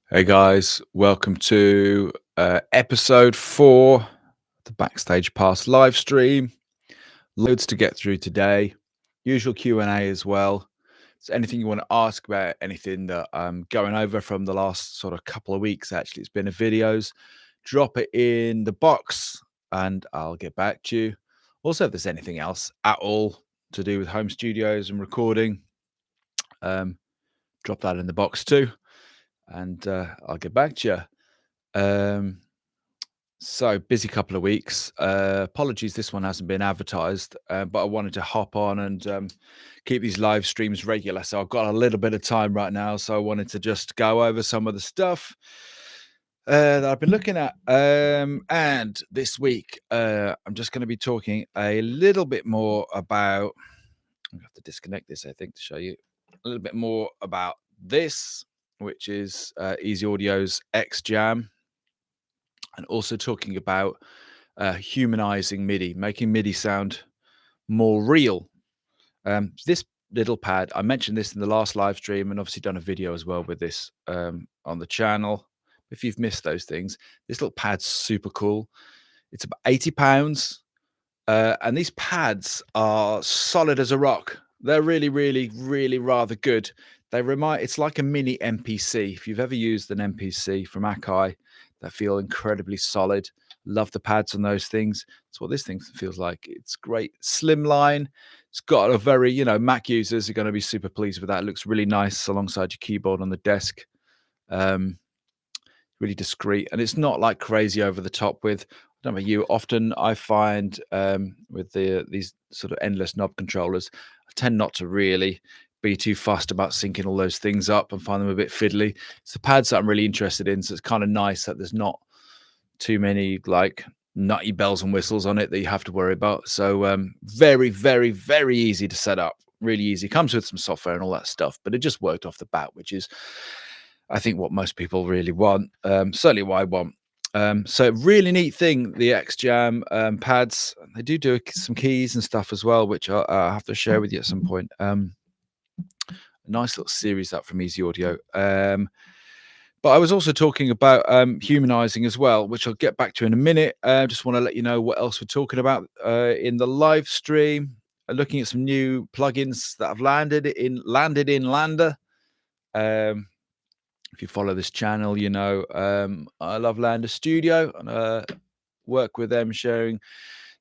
Hey guys, welcome to episode 4, the Backstage Pass live stream. Loads to get through today. Usual Q&A as well. So anything you want to ask about anything that I'm going over from the last sort of couple of weeks, actually, it's been a videos, drop it in the box and I'll get back to you. Also, if there's anything else at all to do with home studios and recording, drop that in the box too, and I'll get back to you. So busy couple of weeks. Apologies, this one hasn't been advertised, but I wanted to hop on and keep these live streams regular. So I've got a little bit of time right now, so I wanted to just go over some of the stuff that I've been looking at. And this week, I'm just going to be talking a little bit more about. I have to disconnect this, I think, to show you a little bit more about this, which is Easy Audio's X Jam. And also talking about humanizing MIDI, making MIDI sound more real. This little pad, I mentioned this in the last live stream and obviously done a video as well with this on the channel. If you've missed those things, this little pad's super cool. It's about £80. And these pads are solid as a rock. They're really, really, really rather good. It's like a mini MPC. If you've ever used an MPC from Akai, they feel incredibly solid. Love the pads on those things. That's what this thing feels like. It's great. Slimline. It's got a very, Mac users are going to be super pleased with that. It looks really nice alongside your keyboard on the desk. Really discreet. And it's not like crazy over the top with, I don't know about you, often I find with these sort of endless knob controllers, I tend not to really be too fussed about syncing all those things up and find them a bit fiddly. It's the pads that I'm really interested in, so it's kind of nice that there's not too many like nutty bells and whistles on it that you have to worry about. So very, very, very easy to set up. Really easy. Comes with some software and all that stuff, but it just worked off the bat, which is, I think, what most people really want. Certainly what I want. So really neat thing, the X Jam pads. They do some keys and stuff as well, which I'll have to share with you at some point. A nice little series up from Easy Audio. But I was also talking about humanizing as well, which I'll get back to in a minute. Just want to let you know what else we're talking about in the live stream. Looking at some new plugins that have landed in Lander. If you follow this channel, you know I love Lander Studio and work with them, sharing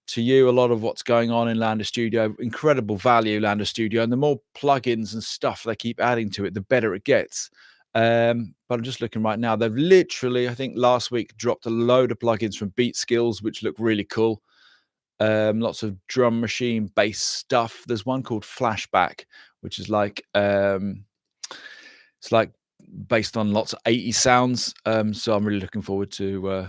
to you a lot of what's going on in Lander Studio. Incredible value, Lander Studio, and the more plugins and stuff they keep adding to it, the better it gets. But I'm just looking right now. They've literally, I think last week, dropped a load of plugins from Beat Skills, which look really cool. Lots of drum machine bass stuff. There's one called Flashback, which is like it's like based on lots of 80s sounds. So I'm really looking forward to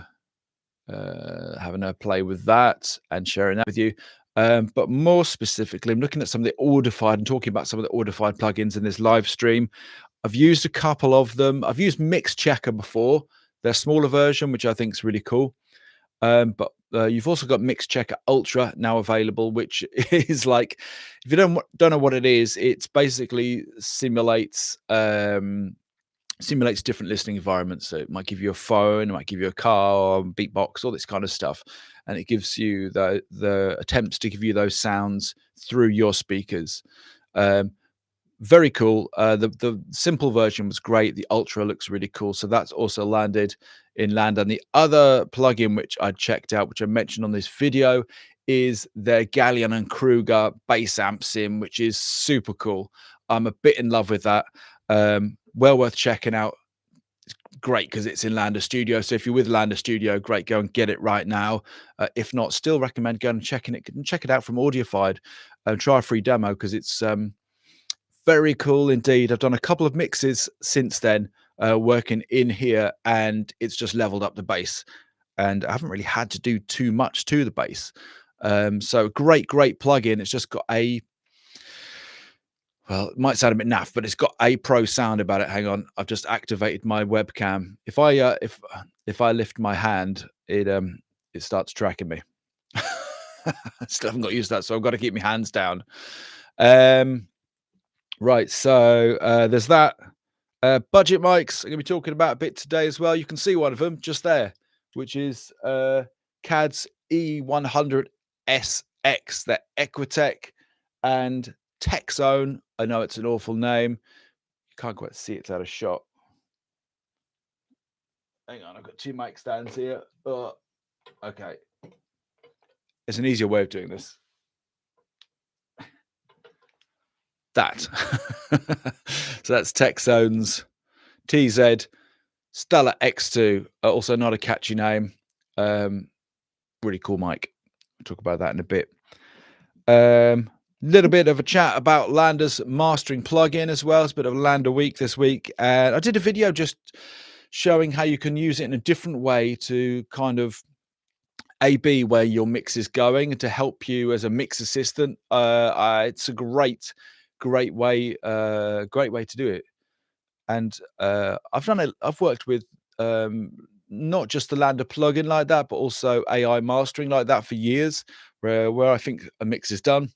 having a play with that and sharing that with you. But more specifically, I'm looking at some of the Audified and talking about some of the Audified plugins in this live stream. I've used a couple of them. I've used Mix Checker before, their smaller version, which I think is really cool. But you've also got Mix Checker Ultra now available, which is like, if you don't know what it is, it's basically simulates different listening environments. So it might give you a phone, it might give you a car, or beatbox, all this kind of stuff, and it gives you the attempts to give you those sounds through your speakers. Very cool. The simple version was great. The Ultra looks really cool. So that's also landed in Land. And the other plugin which I checked out, which I mentioned on this video, is their Galleon and Kruger bass amp sim, which is super cool. I'm a bit in love with that. Well worth checking out. It's great because it's in Lander Studio. So if you're with Lander Studio, great, go and get it right now. If not, still recommend going and check it out from Audified. Try a free demo because it's very cool indeed. I've done a couple of mixes since then, working in here, and it's just leveled up the bass. And I haven't really had to do too much to the bass. So great plugin. It's just got well, it might sound a bit naff, but it's got a pro sound about it. Hang on, I've just activated my webcam. If I lift my hand, it starts tracking me. Still haven't got used to that, so I've got to keep my hands down. Right, so there's that. Budget mics, I'm gonna be talking about a bit today as well. You can see one of them just there, which is CAD's E100SX, the Equitech and Tech Zone. I know it's an awful name. You can't quite see it's out of shot. Hang on, I've got two mic stands here. Okay. It's an easier way of doing this. That. So that's Tech Zone's TZ Stella X2, also not a catchy name. Really cool mic. We'll talk about that in a bit. Little bit of a chat about Lander's mastering plugin as well. It's a bit of a Lander week this week. And I did a video just showing how you can use it in a different way to kind of A/B where your mix is going and to help you as a mix assistant. It's a great way to do it. And I've worked with not just the Lander plugin like that, but also AI mastering like that for years, where I think a mix is done,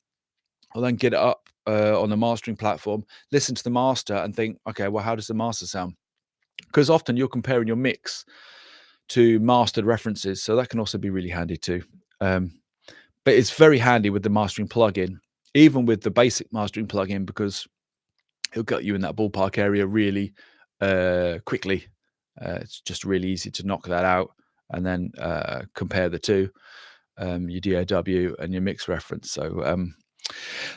I'll then get it up on the mastering platform, listen to the master, and think, okay, well, how does the master sound? Because often you're comparing your mix to mastered references, so that can also be really handy too. But it's very handy with the mastering plugin, even with the basic mastering plugin, because it'll get you in that ballpark area really quickly. It's just really easy to knock that out and then compare the two, your DAW and your mix reference. So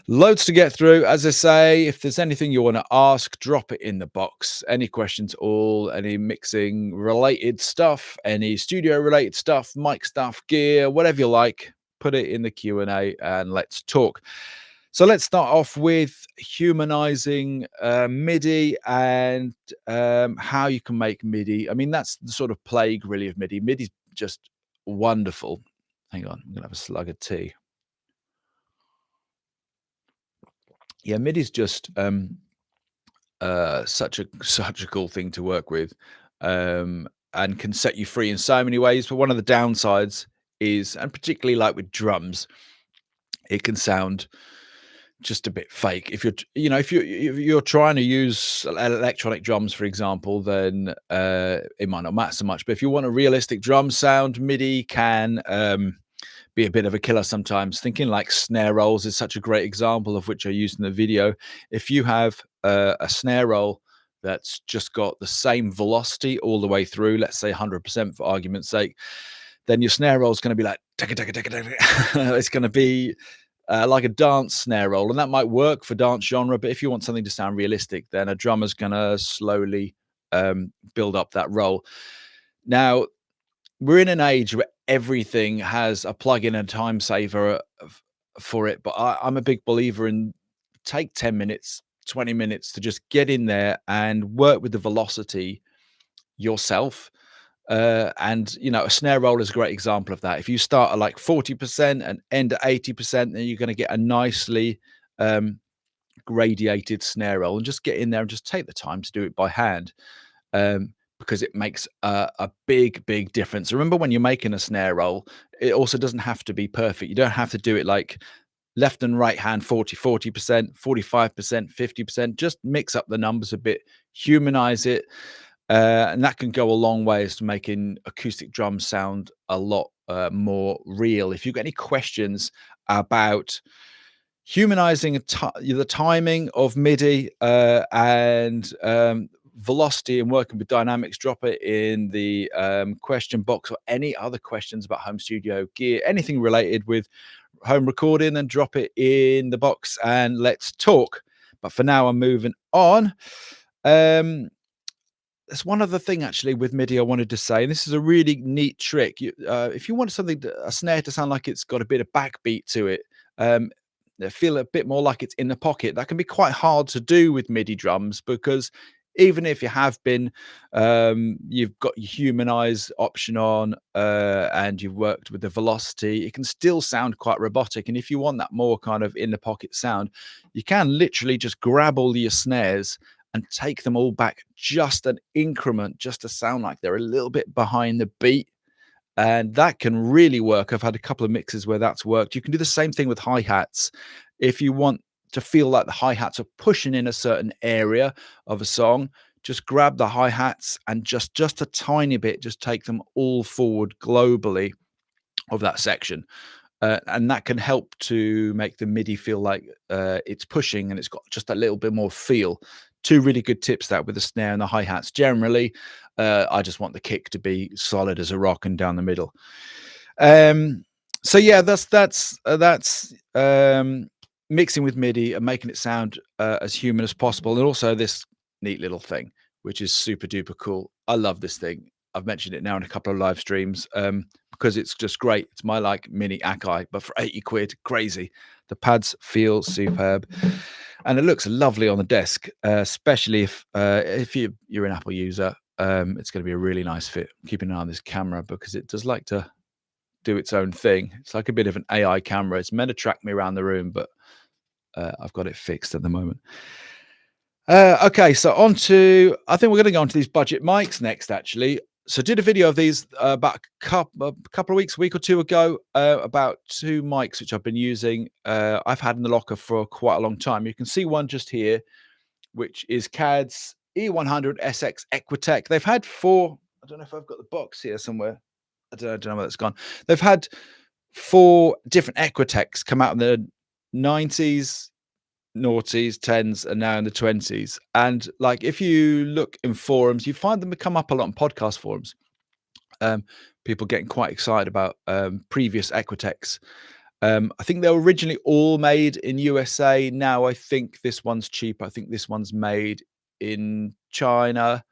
loads to get through. As I say, if there's anything you want to ask, drop it in the box. Any questions at all, any mixing related stuff, any studio related stuff, mic stuff, gear, whatever you like, put it in the Q&A and let's talk. So let's start off with humanizing MIDI and how you can make MIDI. I mean, that's the sort of plague really of MIDI. MIDI's just wonderful. Hang on, I'm gonna have a slug of tea. Yeah, MIDI's just such a cool thing to work with, and can set you free in so many ways. But one of the downsides is, and particularly like with drums, it can sound just a bit fake. If you're trying to use electronic drums, for example, then it might not matter so much. But if you want a realistic drum sound, MIDI can be a bit of a killer sometimes. Thinking like snare rolls is such a great example of which I used in the video. If you have a snare roll that's just got the same velocity all the way through, let's say 100% for argument's sake, then your snare roll is going to be like it's going to be like a dance snare roll, and that might work for dance genre. But if you want something to sound realistic, then a drummer's going to slowly build up that roll. Now, we're in an age where everything has a plug-in and time saver for it, but I'm a big believer in take 10 minutes, 20 minutes to just get in there and work with the velocity yourself. And a snare roll is a great example of that. If you start at like 40% and end at 80%, then you're going to get a nicely gradiated snare roll, and just get in there and just take the time to do it by hand. Because it makes a big difference. Remember, when you're making a snare roll, it also doesn't have to be perfect. You don't have to do it like left and right hand 40%, 45%, 50%. Just mix up the numbers a bit, humanize it, and that can go a long ways to making acoustic drums sound a lot more real. If you've got any questions about humanizing the timing of MIDI and velocity and working with dynamics, drop it in the question box, or any other questions about home studio gear, anything related with home recording, and drop it in the box and let's talk. But for now, I'm moving on. There's one other thing actually with MIDI I wanted to say, and this is a really neat trick. If you want a snare to sound like it's got a bit of backbeat to it, feel a bit more like it's in the pocket, that can be quite hard to do with MIDI drums, because even if you have been, you've got your humanize option on, and you've worked with the velocity, it can still sound quite robotic. And if you want that more kind of in the pocket sound, you can literally just grab all your snares and take them all back just an increment, just to sound like they're a little bit behind the beat. And that can really work. I've had a couple of mixes where that's worked. You can do the same thing with hi-hats. If you want to feel like the hi-hats are pushing in a certain area of a song, just grab the hi-hats and just a tiny bit, just take them all forward globally of that section. And that can help to make the MIDI feel like it's pushing and it's got just a little bit more feel. Two really good tips that with the snare and the hi-hats. Generally, I just want the kick to be solid as a rock and down the middle. So yeah, that's mixing with MIDI and making it sound as human as possible, and also this neat little thing, which is super duper cool. I love this thing. I've mentioned it now in a couple of live streams because it's just great. It's my like mini Akai, but for 80 quid, crazy. The pads feel superb, and it looks lovely on the desk, especially if you're an Apple user. It's going to be a really nice fit. Keep an eye on this camera because it does like to do its own thing. It's like a bit of an AI camera. It's meant to track me around the room, but I've got it fixed at the moment. Okay, so I think we're going to go on to these budget mics next, actually. So did a video of these about a couple of weeks, a week or two ago, about two mics which I've been using. I've had in the locker for quite a long time. You can see one just here, which is CAD's E100 SX Equitech. They've had four. I don't know if I've got the box here somewhere. I don't know where that's gone. They've had four different Equitechs come out in the 90s, noughties, 10s, and now in the 20s. And like if you look in forums, you find them come up a lot in podcast forums. People getting quite excited about previous Equitechs. I think they were originally all made in USA. Now I think this one's cheap. I think this one's made in China.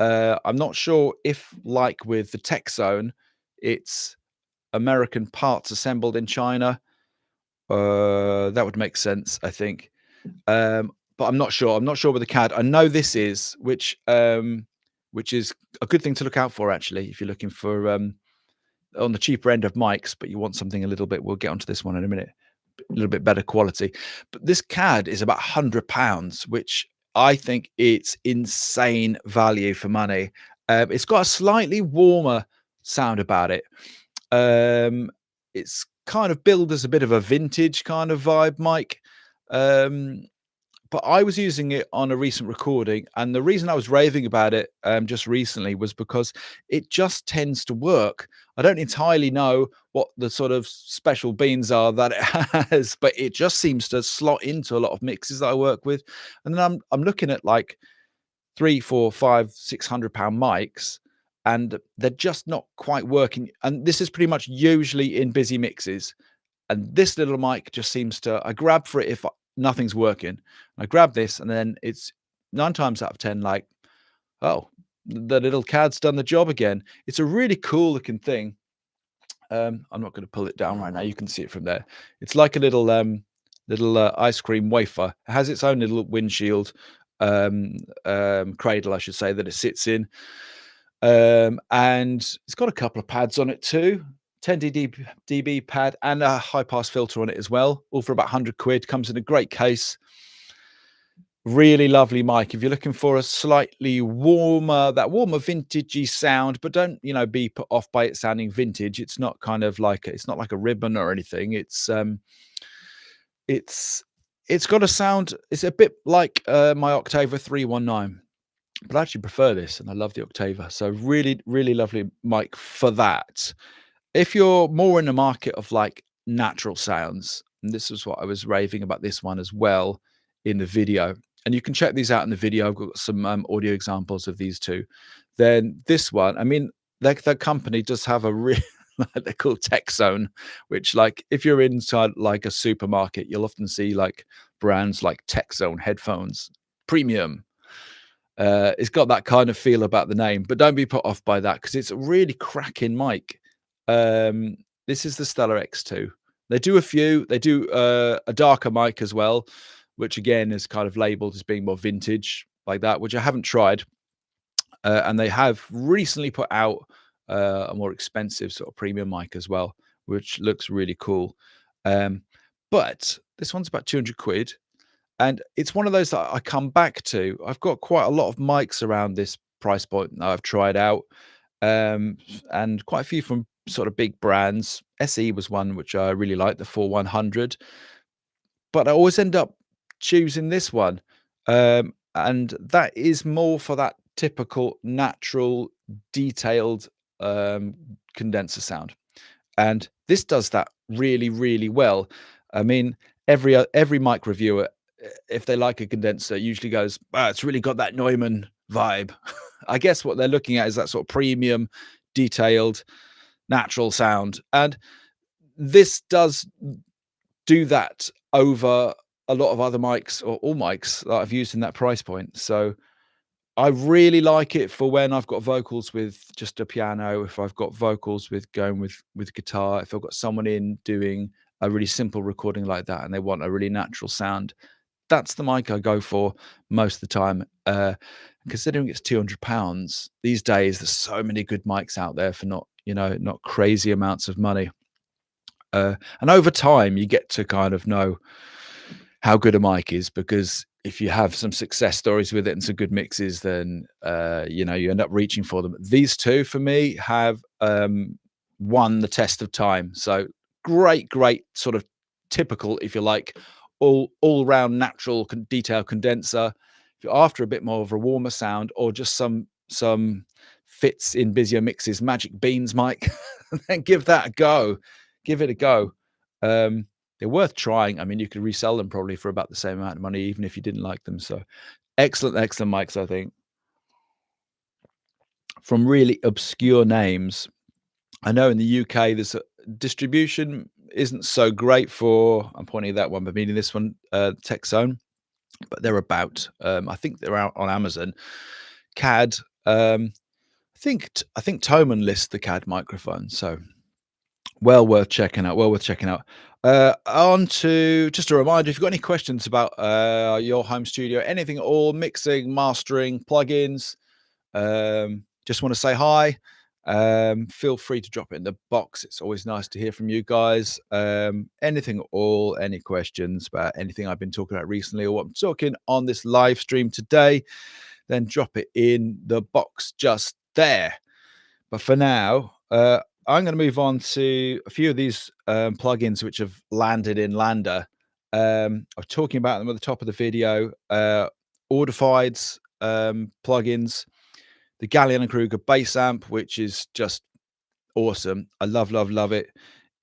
I'm not sure if, like with the Tech Zone, it's American parts assembled in China. That would make sense, I think. But I'm not sure. I'm not sure with the CAD. I know this is, which is a good thing to look out for, actually, if you're looking for on the cheaper end of mics, but you want something a little bit. We'll get onto this one in a minute. A little bit better quality. But this CAD is about £100, which I think it's insane value for money. It's got a slightly warmer sound about it. It's kind of billed as a bit of a vintage kind of vibe mic. But I was using it on a recent recording, and the reason I was raving about it just recently was because it just tends to work. I don't entirely know what the sort of special beans are that it has, but it just seems to slot into a lot of mixes that I work with. And then I'm looking at like 3, 4, 5, £600 mics, and they're just not quite working. And this is pretty much usually in busy mixes. And this little mic just seems to, I grab for it if nothing's working. I grab this, and then it's 9 times out of 10 like, oh, the little CAD's done the job again. It's a really cool looking thing. I'm not going to pull it down right now. You can see it from there. It's like a little ice cream wafer. It has its own little windshield cradle, I should say, that it sits in. And it's got a couple of pads on it too. 10 dB pad and a high pass filter on it as well, all for about 100 quid. Comes in a great case. Really lovely mic. If you're looking for a slightly warmer vintagey sound, but don't be put off by it sounding vintage. It's not kind of like it's not like a ribbon or anything. It's got a sound. It's a bit like my Octava 319. But I actually prefer this, and I love the Octava. So really, really lovely mic for that. If you're more in the market of like natural sounds, and this is what I was raving about this one as well in the video, and you can check these out in the video. I've got some audio examples of these two. Then this one, I mean, their company does have a real, they're called Tech Zone, which like if you're inside like a supermarket, you'll often see like brands like Tech Zone headphones, premium. It's got that kind of feel about the name, but don't be put off by that because it's a really cracking mic. This is the Stellar X2. They do a few. They do a darker mic as well, which again is kind of labeled as being more vintage like that, which I haven't tried. And they have recently put out a more expensive sort of premium mic as well, which looks really cool. But this one's about 200 quid. And it's one of those that I come back to. I've got quite a lot of mics around this price point that I've tried out, and quite a few from sort of big brands. SE was one which I really liked, the 4100. But I always end up choosing this one. and that is more for that typical natural detailed um, condenser sound. And this does that really, really well. I mean, every mic reviewer, if they like a condenser, usually goes, "Wow, it's really got that Neumann vibe." I guess what they're looking at is that sort of premium, detailed, natural sound, and this does do that over a lot of other mics or all mics that I've used in that price point. So I really like it for when I've got vocals with just a piano, if I've got vocals with going with guitar, if I've got someone in doing a really simple recording like that and they want a really natural sound, that's the mic I go for most of the time. Considering it's £200 these days, there's so many good mics out there for not, not crazy amounts of money. And over time, you get to kind of know how good a mic is, because if you have some success stories with it and some good mixes, then you end up reaching for them. These two for me have won the test of time. So great sort of typical, if you like, all round natural detail condenser. If you're after a bit more of a warmer sound, or just some fits in busier mixes, Magic Beans mic, then give that a go. Give it a go. They're worth trying. I mean, you could resell them probably for about the same amount of money, even if you didn't like them. So excellent mics, I think. From really obscure names, I know in the UK, there's a distribution isn't so great for, I'm pointing at that one, but meaning this one, Tech Zone, but they're about, I think they're out on Amazon. CAD, I think Thomann lists the CAD microphone. So well worth checking out. Well worth checking out. On to just a reminder: if you've got any questions about your home studio, anything at all, mixing, mastering, plugins, just want to say hi. Feel free to drop it in the box. It's always nice to hear from you guys. Anything at all, any questions about anything I've been talking about recently or what I'm talking on this live stream today, then drop it in the box just there. But for now, I'm going to move on to a few of these plugins which have landed in Lander. I was talking about them at the top of the video. Audified's plugins, the Gallion and Kruger bass amp, which is just awesome. I love it.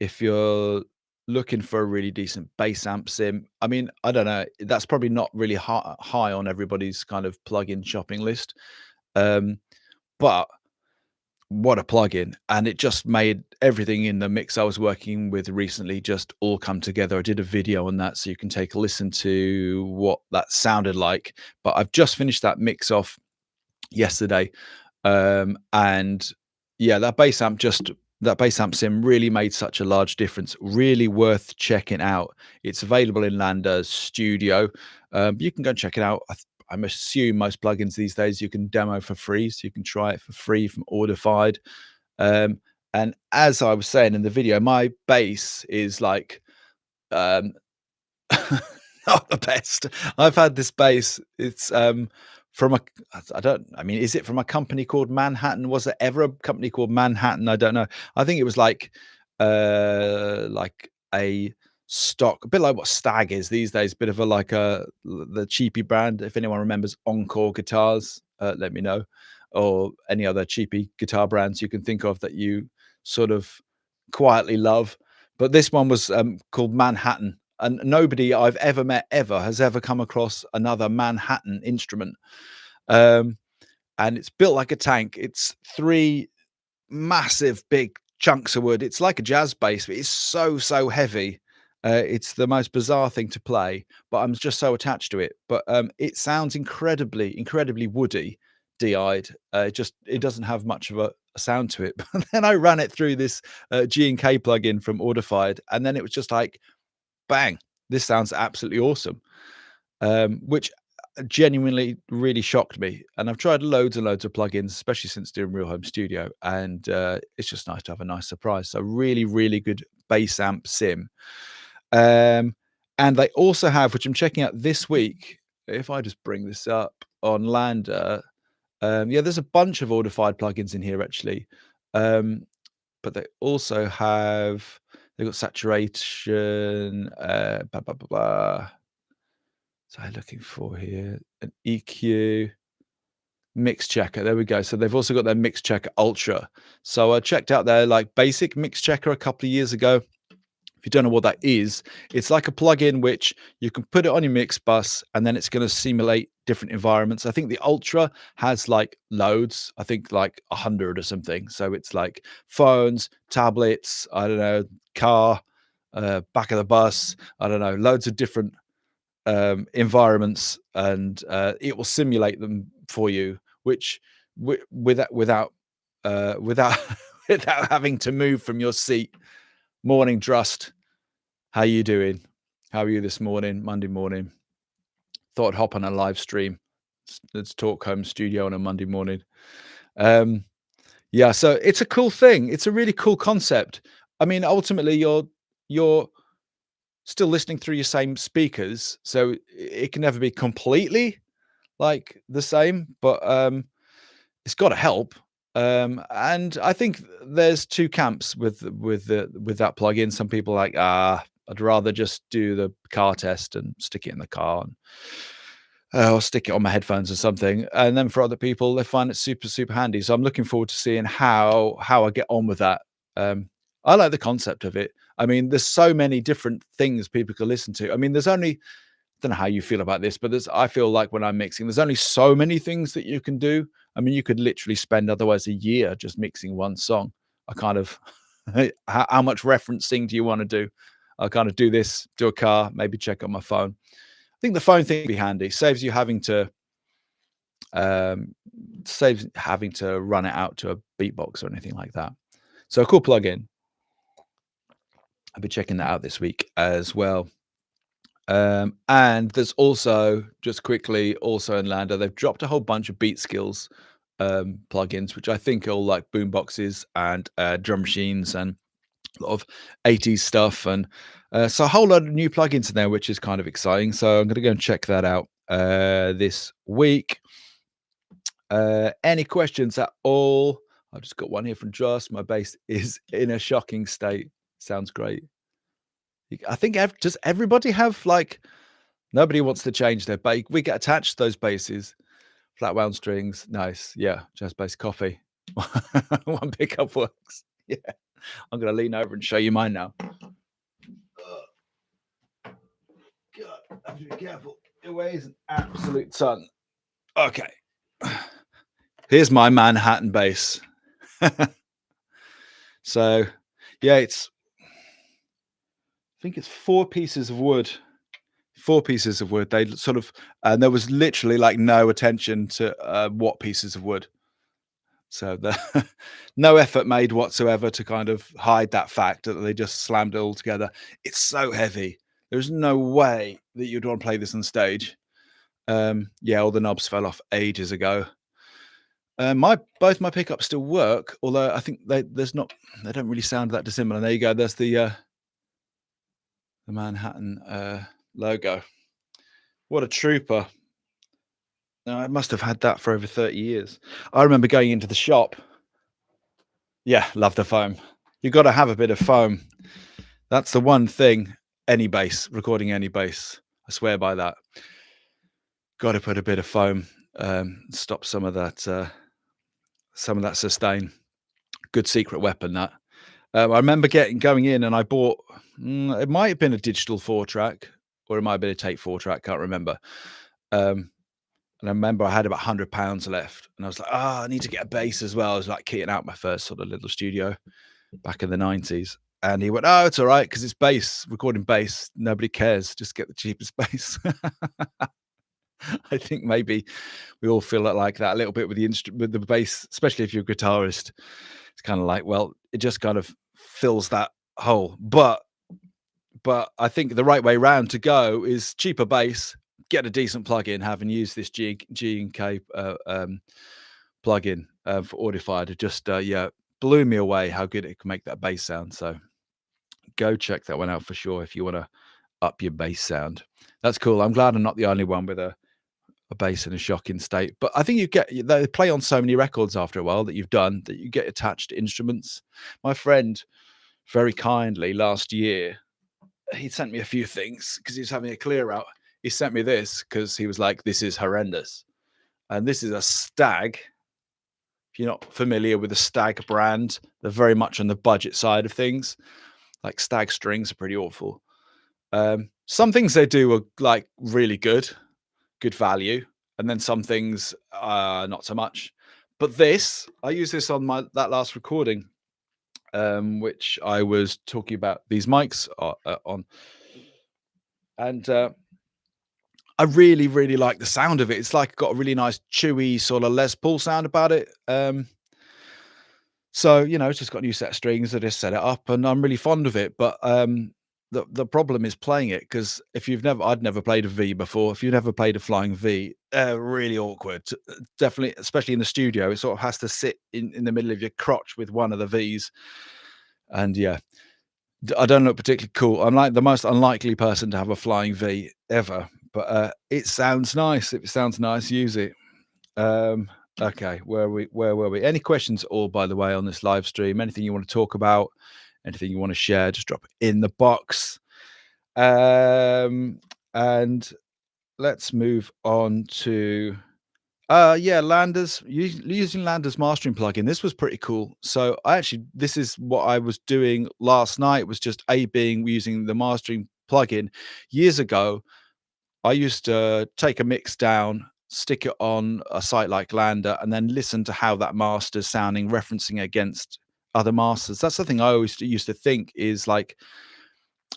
If you're looking for a really decent bass amp sim, I mean, I don't know, that's probably not really high on everybody's kind of plugin shopping list. But what a plugin, and it just made everything in the mix I was working with recently just all come together. I did a video on that, so you can take a listen to what that sounded like. But I've just finished that mix off yesterday, and yeah, that bass amp sim really made such a large difference. Really worth checking out. It's available in Lander's Studio. You can go and check it out. I assume most plugins these days you can demo for free, so you can try it for free from Audified. And as I was saying in the video, my bass is like um, not the best. I've had this bass. It's from a I don't I mean, is it from a company called Manhattan? Was there ever a company called Manhattan? I don't know. I think it was like a stock, a bit like what Stag is these days, bit of a like the cheapy brand. If anyone remembers Encore guitars, let me know. Or any other cheapy guitar brands you can think of that you sort of quietly love. But this one was called Manhattan, and nobody I've ever met ever has ever come across another Manhattan instrument. Um, and it's built like a tank. It's three massive big chunks of wood. It's like a jazz bass, but it's so heavy. It's the most bizarre thing to play, but I'm just so attached to it. But it sounds incredibly woody, DI'd. It doesn't have much of a sound to it. But then I ran it through this G&K plugin from Audified, and then it was just like, bang! This sounds absolutely awesome. Which genuinely really shocked me. And I've tried loads and loads of plugins, especially since doing Real Home Studio, and it's just nice to have a nice surprise. So really good bass amp sim. And they also have, which I'm checking out this week, if I just bring this up on Lander, yeah, there's a bunch of Audified plugins in here actually. But they also they've got saturation, blah, blah, blah, blah. So looking for here an EQ mix checker. There we go. So they've also got their mix checker ultra. So I checked out their like basic mix checker a couple of years ago. If you don't know what that is, it's like a plugin which you can put it on your mix bus and then it's going to simulate different environments. I think the ultra has like loads, I think like 100 or something. So it's like phones, tablets, I don't know, car, back of the bus, I don't know, loads of different environments, and it will simulate them for you, which without without without having to move from your seat. Morning, Trust. How you doing? How are you this morning, Monday morning? Thought I'd hop on a live stream. Let's talk home studio on a Monday morning. Yeah, so it's a cool thing. It's a really cool concept. I mean, ultimately, you're still listening through your same speakers, so it can never be completely like the same, but it's got to help. And I think there's two camps with that plugin. Some people are like, I'd rather just do the car test and stick it in the car, and or stick it on my headphones or something. And then for other people, they find it super, super handy. So I'm looking forward to seeing how I get on with that. I like the concept of it. I mean, there's so many different things people can listen to. I mean, there's only, I don't know how you feel about this, but I feel like when I'm mixing, there's only so many things that you can do. I mean, you could literally spend otherwise a year just mixing one song. I kind of, how much referencing do you want to do? I'll kind of do this, do a car, maybe check on my phone. I think the phone thing would be handy. Saves having to run it out to a beatbox or anything like that. So a cool plugin. I'll be checking that out this week as well. And there's also, just quickly, also in Lander, they've dropped a whole bunch of beat skills plugins, which I think are all like boomboxes and drum machines and a lot of 80s stuff. And so a whole lot of new plugins in there, which is kind of exciting. So I'm going to go and check that out this week. Any questions at all? I've just got one here from Joss. My bass is in a shocking state. Sounds great. I think does everybody have like, nobody wants to change their bass. We get attached to those basses, flat wound strings. Nice. Yeah. Jazz bass copy. One pickup works. Yeah. I'm going to lean over and show you mine now. God, I have to be careful. It weighs an absolute ton. Okay. Here's my Manhattan bass. So, yeah, I think it's 4 pieces of wood. 4 pieces of wood. They sort of, and there was literally like no attention to what pieces of wood. So no effort made whatsoever to kind of hide that fact that they just slammed it all together. It's so heavy. There's no way that you'd want to play this on stage. Yeah, all the knobs fell off ages ago. Both my pickups still work, although I think they don't really sound that dissimilar. There you go. There's the Manhattan logo. What a trooper. No, I must have had that for over 30 years. I remember going into the shop. Yeah, love the foam. You've got to have a bit of foam. That's the one thing, recording any bass. I swear by that. Got to put a bit of foam, stop some of that sustain. Good secret weapon, that. I remember going in and I bought, it might have been a digital 4-track or it might have been a tape 4-track, can't remember. And I remember I had about £100 left and I was like, I need to get a bass as well. I was like kitting out my first sort of little studio back in the 90s. And he went, it's all right, because it's bass, recording bass. Nobody cares. Just get the cheapest bass. I think maybe we all feel like that a little bit with the bass, especially if you're a guitarist. It's kind of like, well, it just kind of fills that hole. But I think the right way round to go is cheaper bass, get a decent plugin, having used this G&K plugin for Audified. It just blew me away how good it can make that bass sound. So go check that one out for sure if you want to up your bass sound. That's cool. I'm glad I'm not the only one with a bass in a shocking state. But I think they play on so many records after a while that you've done that you get attached to instruments. My friend, very kindly last year, he sent me a few things because he was having a clear out. he sent me this because he was like, "This is horrendous," and this is a Stag. If you're not familiar with the Stag brand, they're very much on the budget side of things. Like Stag strings are pretty awful. Some things they do are like really good value, and then some things not so much. But this, I use this on that last recording, which I was talking about these mics on, and I really really like the sound of it. It's like got a really nice chewy sort of Les Paul sound about it. So, it's just got a new set of strings. I just set it up and I'm really fond of it. But the problem is playing it because I'd never played a V before. If you've never played a flying V, really awkward. Definitely, especially in the studio, it sort of has to sit in the middle of your crotch with one of the Vs. And yeah, I don't look particularly cool. I'm like the most unlikely person to have a flying V ever, but it sounds nice. If it sounds nice, use it. Okay, where were we? Any questions at all, by the way, on this live stream? Anything you want to talk about? Anything you want to share? Just drop it in the box. And let's move on to yeah, Landers, using Landers mastering plugin. This was pretty cool. So this is what I was doing last night, was just A-Bing using the mastering plugin. Years ago, I used to take a mix down, stick it on a site like Lander, and then listen to how that master's sounding, referencing against other masters. That's something I always used to think is like,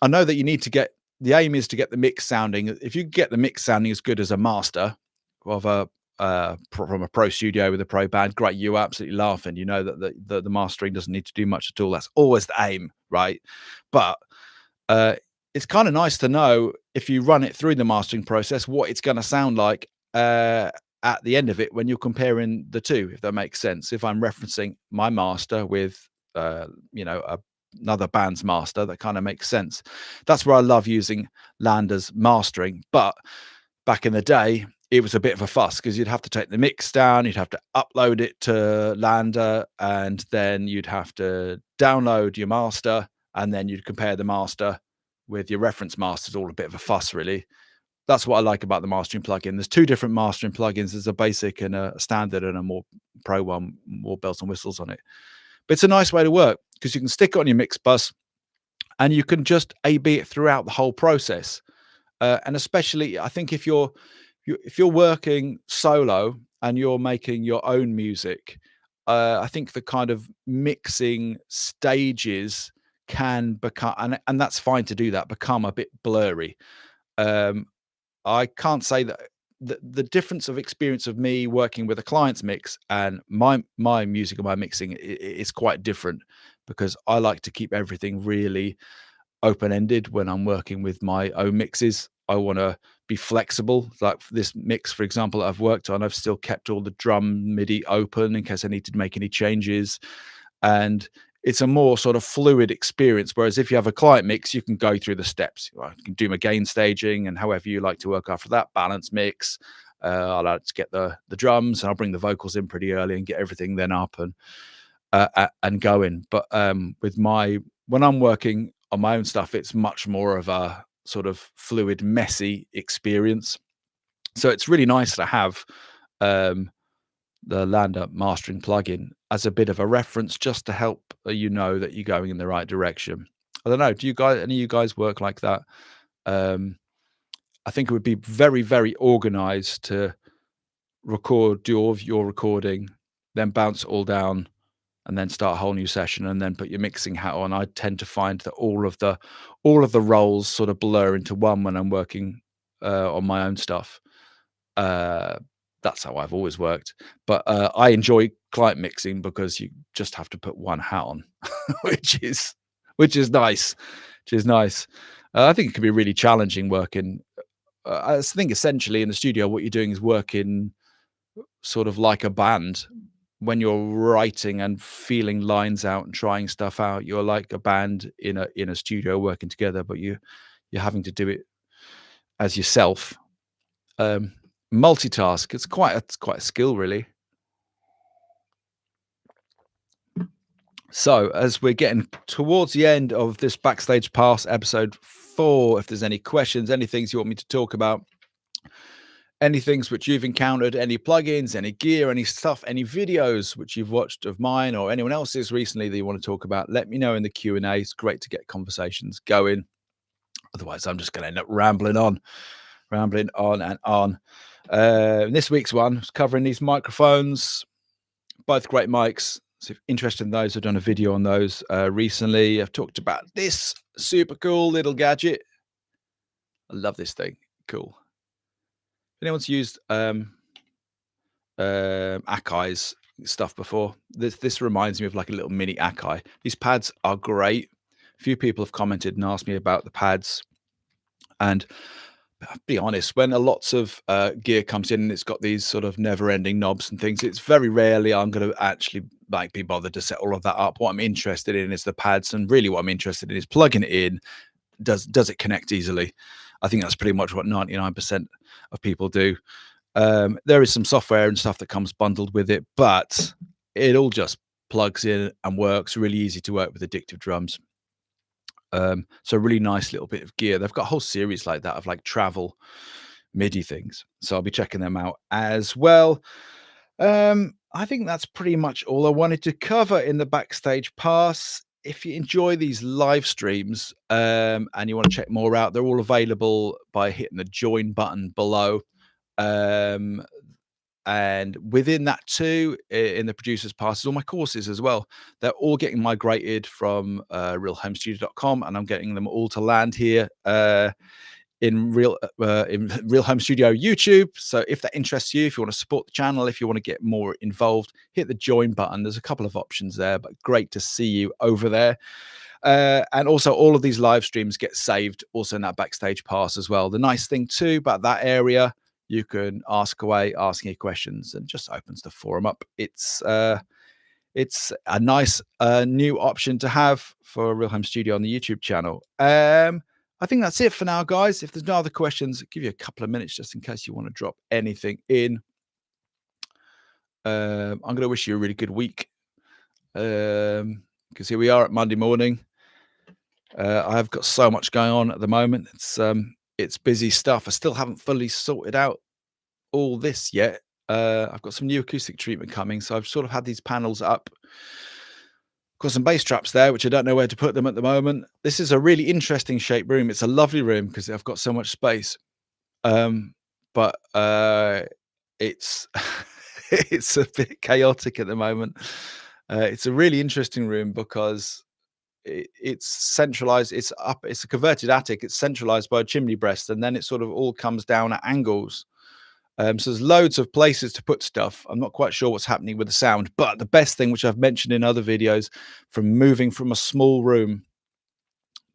I know that you need to get, the aim is to get the mix sounding. If you get the mix sounding as good as a master of from a pro studio with a pro band, great, you're absolutely laughing. You know that the mastering doesn't need to do much at all. That's always the aim, right? But it's kind of nice to know, if you run it through the mastering process, what it's going to sound like at the end of it when you're comparing the two, if that makes sense. If I'm referencing my master with another band's master, that kind of makes sense. That's where I love using Lander's mastering. But back in the day, it was a bit of a fuss because you'd have to take the mix down, you'd have to upload it to Lander, and then you'd have to download your master, and then you'd compare the master with your reference masters. All a bit of a fuss, really. That's what I like about the mastering plugin. There's two different mastering plugins. There's a basic and a standard, and a more pro one, more bells and whistles on it. But it's a nice way to work because you can stick it on your mix bus and you can just A/B it throughout the whole process. And especially, I think if you're working solo and you're making your own music, I think the kind of mixing stages can become, and that's fine to do that, become a bit blurry. I can't say that the difference of experience of me working with a client's mix and my music and my mixing is quite different, because I like to keep everything really open-ended when I'm working with my own mixes. I want to be flexible. Like for this mix, for example, that I've worked on, I've still kept all the drum MIDI open in case I need to make any changes. And it's a more sort of fluid experience. Whereas if you have a client mix, you can go through the steps. You can do my gain staging and however you like to work after that, balance mix. I like to get the drums, and I'll bring the vocals in pretty early and get everything then up and going. But when I'm working on my own stuff, it's much more of a sort of fluid, messy experience. So it's really nice to have the Lander mastering plugin as a bit of a reference, just to help you know that you're going in the right direction. I don't know. Do any of you guys work like that? I think it would be very, very organized to do all of your recording, then bounce it all down, and then start a whole new session, and then put your mixing hat on. I tend to find that all of the roles sort of blur into one when I'm working on my own stuff. That's how I've always worked. But I enjoy client mixing because you just have to put one hat on, which is nice. Which is nice. I think it can be really challenging working. I think essentially in the studio, what you're doing is working sort of like a band. When you're writing and feeling lines out and trying stuff out, you're like a band in a studio working together, but you're having to do it as yourself. Multitask. It's quite a skill, really. So as we're getting towards the end of this Backstage Pass episode 4, if there's any questions, any things you want me to talk about, Any things which you've encountered, any plugins, any gear, any stuff, any videos which you've watched of mine or anyone else's recently that you want to talk about, let me know in the Q&A. It's great to get conversations going. Otherwise, I'm just going to end up rambling on and on. This week's one was covering these microphones, both great mics. So if you're interested in those, I've done a video on those recently. I've talked about this super cool little gadget. I love this thing. Cool. Anyone's used Akai's stuff before? This reminds me of like a little mini Akai. These pads are great. A few people have commented and asked me about the pads, and I'll be honest, when lots of gear comes in and it's got these sort of never-ending knobs and things, it's very rarely I'm going to actually like be bothered to set all of that up. What I'm interested in is the pads, and really what I'm interested in is plugging it in. Does it connect easily? I think that's pretty much what 99% of people do. There is some software and stuff that comes bundled with it, but it all just plugs in and works. Really easy to work with Addictive Drums. So a really nice little bit of gear. They've got a whole series like that of like travel MIDI things. So I'll be checking them out as well. I think that's pretty much all I wanted to cover in the Backstage Pass. If you enjoy these live streams and you want to check more out, they're all available by hitting the join button below. And within that too, in the producer's pass, is all my courses as well. They're all getting migrated from realhomestudio.com, and I'm getting them all to land here in Real Home Studio YouTube. So if that interests you, if you want to support the channel, if you want to get more involved, hit the join button. There's a couple of options there, but great to see you over there. And also all of these live streams get saved also in that Backstage Pass as well. The nice thing too about that area, you can ask away, asking your questions, and just opens the forum up. It's a nice new option to have for Real Home Studio on the YouTube channel. I think that's it for now, guys. If there's no other questions, I'll give you a couple of minutes just in case you want to drop anything in. I'm going to wish you a really good week, because here we are at Monday morning. I've got so much going on at the moment. It's busy stuff. I still haven't fully sorted out all this yet. I've got some new acoustic treatment coming, so I've sort of had these panels up. Got some bass traps there, which I don't know where to put them at the moment. This is a really interesting shaped room. It's a lovely room because I've got so much space. But it's it's a bit chaotic at the moment. It's a really interesting room because it's centralized. It's a converted attic. It's centralized by a chimney breast, and then it sort of all comes down at angles. So there's loads of places to put stuff. I'm not quite sure what's happening with the sound, but the best thing, which I've mentioned in other videos, from moving from a small room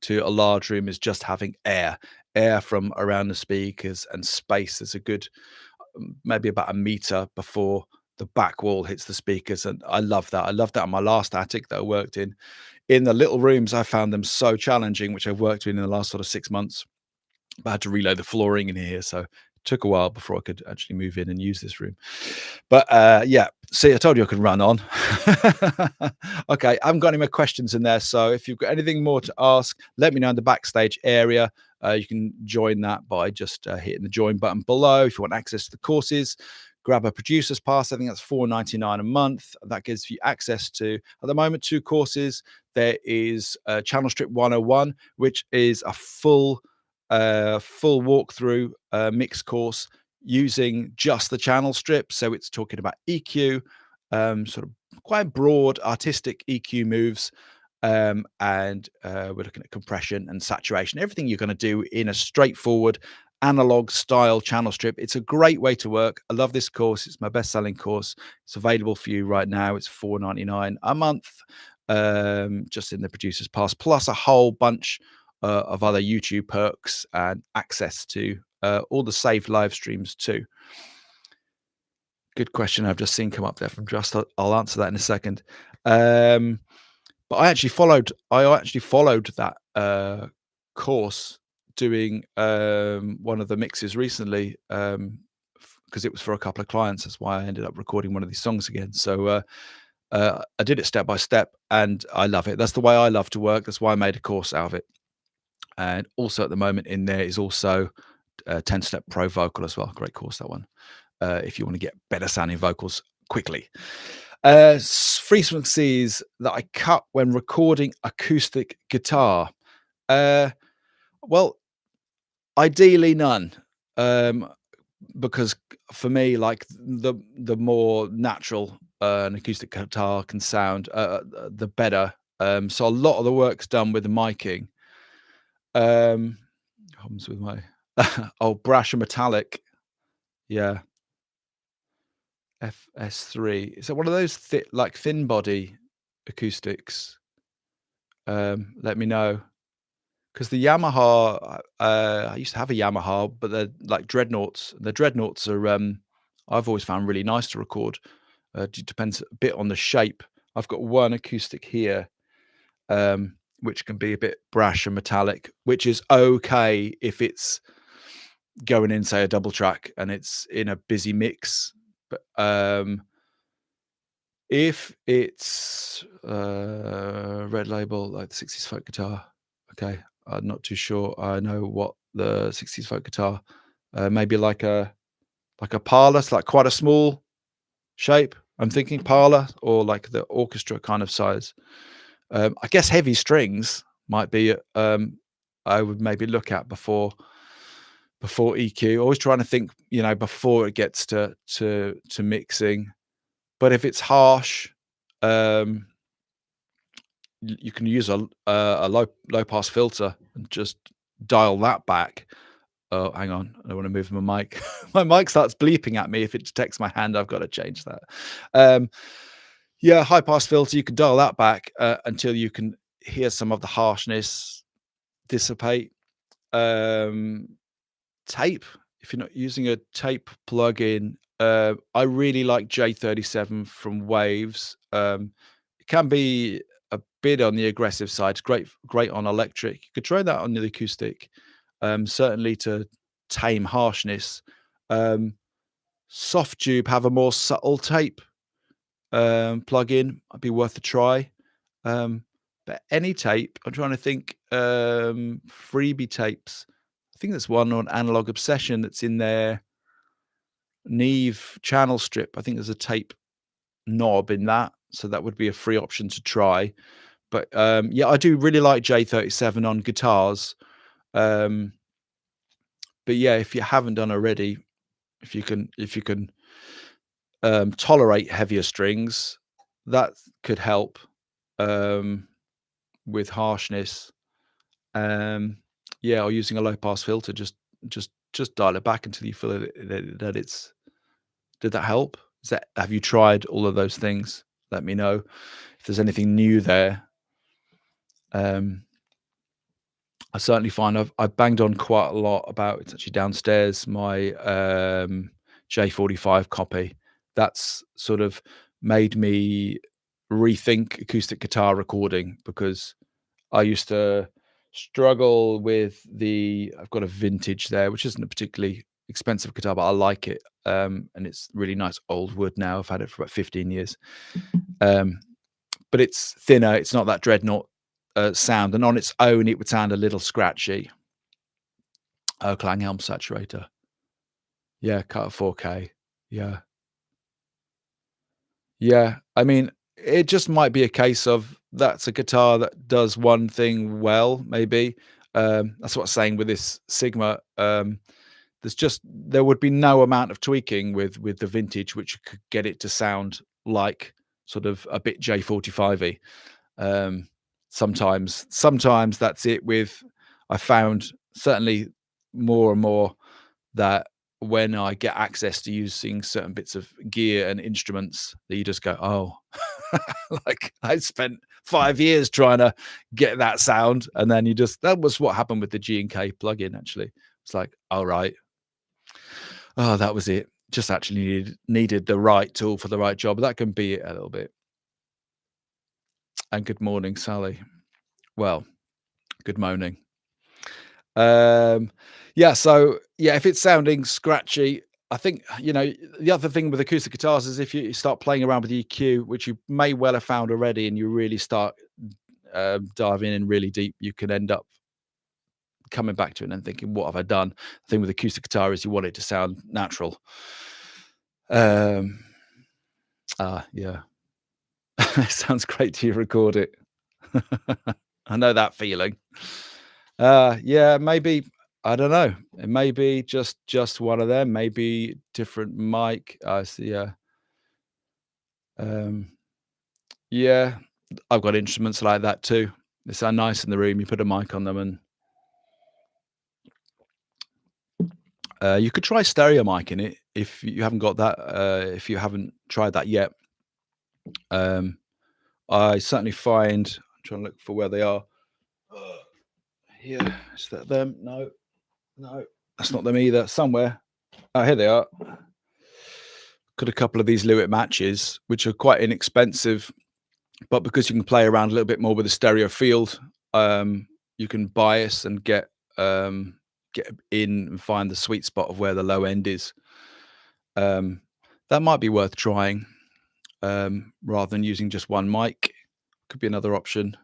to a large room, is just having air from around the speakers and space. There's a good, maybe about a meter before the back wall hits the speakers. And I love that. I loved that in my last attic that I worked in. In the little rooms, I found them so challenging, which I've worked in the last sort of 6 months. I had to relay the flooring in here. So took a while before I could actually move in and use this room. But yeah, see, I told you I could run on. Okay, I haven't got any more questions in there. So if you've got anything more to ask, let me know in the Backstage area. You can join that by just hitting the join button below. If you want access to the courses, grab a producer's pass. I think that's $4.99 a month. That gives you access to, at the moment, 2 courses. There is Channel Strip 101, which is a full walkthrough mix course using just the channel strip. So it's talking about EQ, sort of quite broad artistic EQ moves, and we're looking at compression and saturation, everything you're going to do in a straightforward analog style channel strip. It's a great way to work. I love this course. It's my best selling course. It's available for you right now. It's $4.99 a month, just in the producer's pass, plus a whole bunch of other YouTube perks and access to all the saved live streams too. Good question I've just seen come up there from Just. I'll answer that in a second. But I actually followed that course doing one of the mixes recently, because it was for a couple of clients. That's why I ended up recording one of these songs again. So I did it step by step, and I love it. That's the way I love to work. That's why I made a course out of it. And also at the moment in there is also 10-Step Pro Vocal as well. Great course, that one. If you want to get better sounding vocals quickly. Frequencies that I cut when recording acoustic guitar. Well, ideally none. Because for me, like the more natural an acoustic guitar can sound, the better. So a lot of the work's done with the miking. Problems with my oh, brash and metallic. Yeah, FS3. Is it one of those like thin body acoustics? Let me know. Because the Yamaha, I used to have a Yamaha, but they're like dreadnoughts. The dreadnoughts are, I've always found really nice to record. It depends a bit on the shape. I've got one acoustic here, which can be a bit brash and metallic, which is okay if it's going in, say, a double track and it's in a busy mix. But if it's red label, like the 60s folk guitar, okay, I'm not too sure. I know what the 60s folk guitar, maybe like a parlor, so like quite a small shape. I'm thinking parlor or like the orchestra kind of size. I guess heavy strings might be. I would maybe look at before EQ. Always trying to think, before it gets to mixing. But if it's harsh, you can use a low pass filter and just dial that back. Oh, hang on, I don't want to move my mic. My mic starts bleeping at me if it detects my hand. I've got to change that. Yeah, high pass filter. You can dial that back until you can hear some of the harshness dissipate. Tape. If you're not using a tape plugin, I really like J37 from Waves. It can be a bit on the aggressive side. It's great on electric. You could try that on the acoustic. Certainly to tame harshness. Soft Tube have a more subtle tape plugin. Might be worth a try. But any tape, I'm trying to think. Freebie tapes. I think there's one on Analog Obsession that's in their Neve channel strip. I think there's a tape knob in that, so that would be a free option to try. But yeah, I do really like J37 on guitars. But yeah, if you haven't done already, if you can tolerate heavier strings, that could help with harshness. Yeah, or using a low pass filter, just dial it back until you feel that it's. Did that help? Have you tried all of those things? Let me know if there's anything new there. I certainly find I've banged on quite a lot about, it's actually downstairs, my J45 copy. That's sort of made me rethink acoustic guitar recording, because I used to struggle with I've got a vintage there, which isn't a particularly expensive guitar, but I like it. And it's really nice old wood now. I've had it for about 15 years. But it's thinner. It's not that dreadnought sound. And on its own, it would sound a little scratchy. Oh, Klanghelm saturator. Yeah, cut at 4K. Yeah. Yeah. I mean, it just might be a case of that's a guitar that does one thing well, maybe. That's what I'm saying with this Sigma. There would be no amount of tweaking with the vintage which could get it to sound like sort of a bit J45y. Sometimes that's it with. I found certainly more and more that when I get access to using certain bits of gear and instruments, that you just go, oh, like I spent 5 years trying to get that sound, and then that was what happened with the G&K plugin. Actually, it's like, all right, oh, that was it. Just actually needed the right tool for the right job. That can be it a little bit. And good morning, Sally. Well, good moaning. Yeah, so yeah, if it's sounding scratchy, I think, the other thing with acoustic guitars is if you start playing around with EQ, which you may well have found already, and you really start diving in really deep, you can end up coming back to it and thinking, what have I done? The thing with acoustic guitar is you want it to sound natural. Yeah. It sounds great till you record it. I know that feeling. Yeah, maybe, I don't know. It may be just one of them, maybe different mic. I see, yeah. Um, yeah, I've got instruments like that too. They sound nice in the room. You put a mic on them, and you could try stereo mic in it if you haven't got that. If you haven't tried that yet, I certainly find. I'm trying to look for where they are. Yeah, is that them? No, no, that's not them either. Somewhere. Oh, here they are. Got a couple of these Lewitt matches, which are quite inexpensive, but because you can play around a little bit more with the stereo field, you can bias and get in and find the sweet spot of where the low end is. That might be worth trying, rather than using just one mic. Could be another option.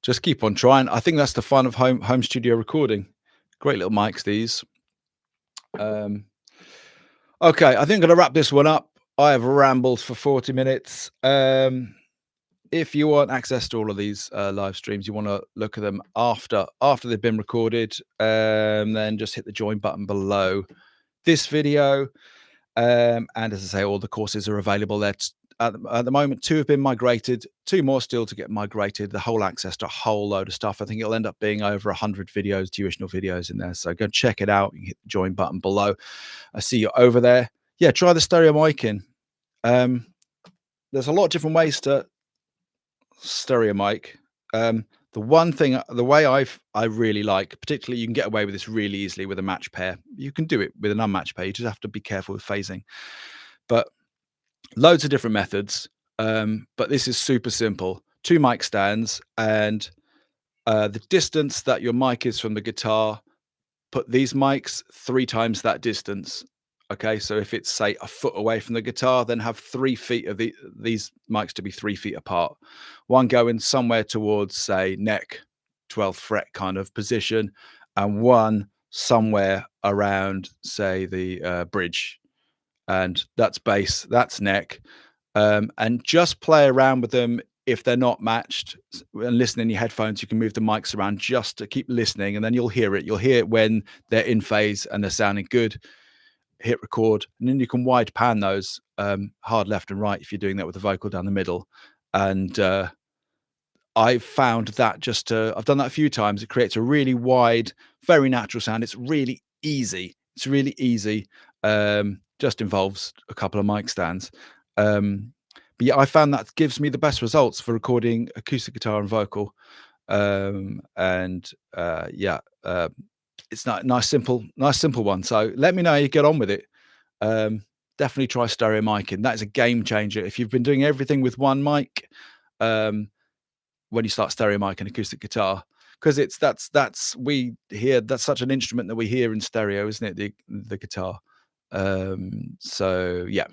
Just keep on trying. I think that's the fun of home studio recording. Great little mics, these. Okay, I think I'm going to wrap this one up. I have rambled for 40 minutes. If you want access to all of these live streams, you want to look at them after they've been recorded, then just hit the join button below this video. And as I say, all the courses are available there. At the moment, 2 have been migrated, 2 more still to get migrated. The whole access to a whole load of stuff. I think it'll end up being over 100 videos, tuitional videos in there. So go check it out. You can hit the join button below. I see you over there. Yeah, try the stereo mic in. There's a lot of different ways to stereo mic. The one thing, the way I really like, particularly, you can get away with this really easily with a match pair. You can do it with an unmatched pair. You just have to be careful with phasing. But loads of different methods. But this is super simple. 2 mic stands, and the distance that your mic is from the guitar, put these mics 3 times that distance. Okay, so if it's, say, a foot away from the guitar, then have 3 feet of these mics to be 3 feet apart. One going somewhere towards, say, neck, 12th fret kind of position, and one somewhere around, say, the bridge. And that's bass, that's neck. And just play around with them. If they're not matched, and listen in your headphones, you can move the mics around just to keep listening, and then you'll hear it. You'll hear it when they're in phase and they're sounding good. Hit record, and then you can wide pan those, hard left and right if you're doing that with the vocal down the middle. And I've found that I've done that a few times. It creates a really wide, very natural sound. It's really easy. Just involves a couple of mic stands. But yeah, I found that gives me the best results for recording acoustic guitar and vocal. It's not nice simple one. So let me know how you get on with it. Definitely try stereo micing. That is a game changer. If you've been doing everything with one mic, when you start stereo mic and acoustic guitar, because that's such an instrument that we hear in stereo, isn't it? The guitar. So yeah,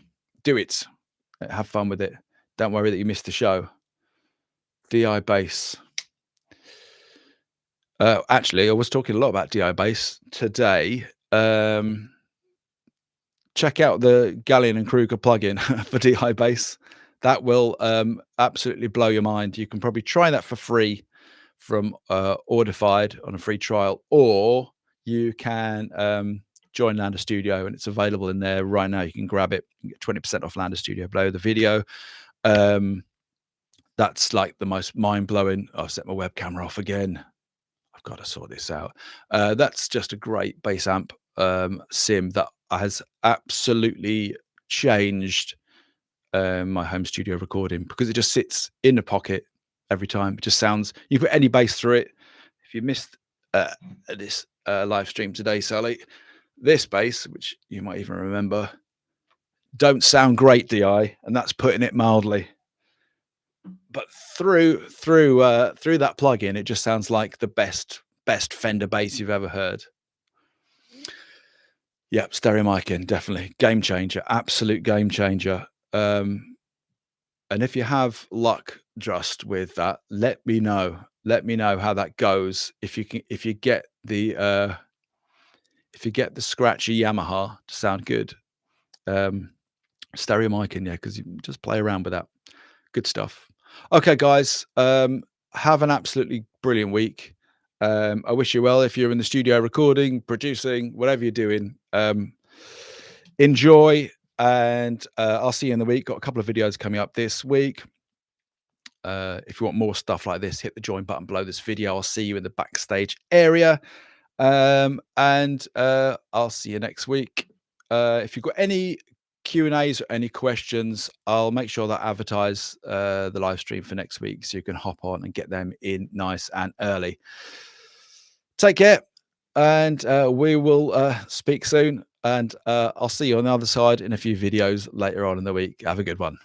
do it. Have fun with it. Don't worry that you missed the show. DI bass. Actually, I was talking a lot about DI bass today. Check out the Gallion and Kruger plugin for DI bass. That will absolutely blow your mind. You can probably try that for free from Audified on a free trial, or you can join Lander Studio, and it's available in there right now. You can grab it. You can get 20% off Lander Studio below the video. That's like the most mind-blowing. I'll set my web camera off again. I've got to sort this out. That's just a great bass amp sim that has absolutely changed my home studio recording, because it just sits in the pocket every time. It just sounds, you put any bass through it. If you missed this live stream today, Sally, this bass, which you might even remember, don't sound great DI, and that's putting it mildly. But through that plugin, it just sounds like the best Fender bass you've ever heard. Yeah, stereo micing, definitely game changer, absolute game changer. And if you have luck just with that, let me know how that goes. If you get if you get the scratchy Yamaha to sound good, stereo mic in, yeah, because you just play around with that. Good stuff. Okay, guys, have an absolutely brilliant week. I wish you well if you're in the studio recording, producing, whatever you're doing. Enjoy, and I'll see you in the week. Got a couple of videos coming up this week. If you want more stuff like this, hit the join button below this video. I'll see you in the backstage area. And I'll see you next week. If you've got any Q&As or any questions, I'll make sure that I advertise the live stream for next week so you can hop on and get them in nice and early. Take care, and we will speak soon. And I'll see you on the other side in a few videos later on in the week. Have a good one.